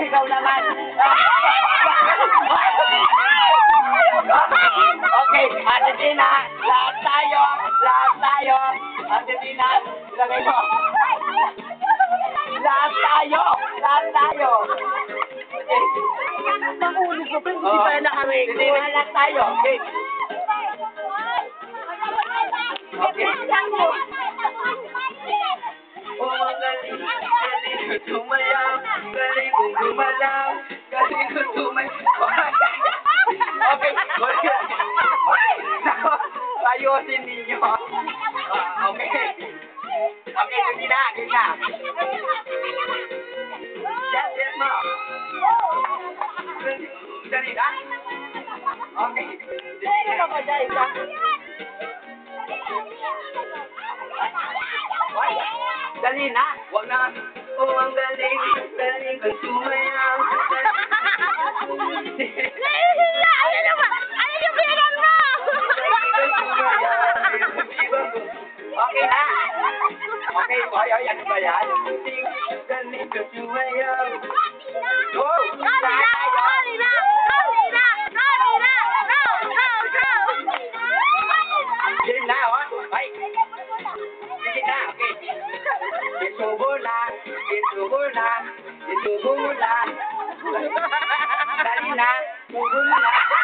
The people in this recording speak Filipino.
Ikaw naman. Okay, Argentina. Lahat tayo. Lahat tayo. Argentina. Ilagay mo. Lahat tayo. Lahat tayo. Okay. Mahuli ko, pero hindi pa na kami. Argentina, lahat tayo. Okay. Okay. Oh, ang galing, galing ko tumayaw, galing kong gumalaw, galing ko tumayaw. Okay, ayusin ninyo. Okay. Okay, hindi na, hindi na. Yes, mo. Dali na? Okay. Ano ka dahil ka? Dali na, wag na. Oh, ang galing, galing kong sumayaw. Nahihiya! Ano naman? Ano yung bilang mo? Okay na. Okay, boy, ano ba yan? Galing kong sumayaw. Go! Kali na! Kali na! Kali na! Kali na! Go! Go! Go! Game na, oh. Ay. Sige na, okay. Isubo na, isubo na, isubo na. Dali na, isubo na.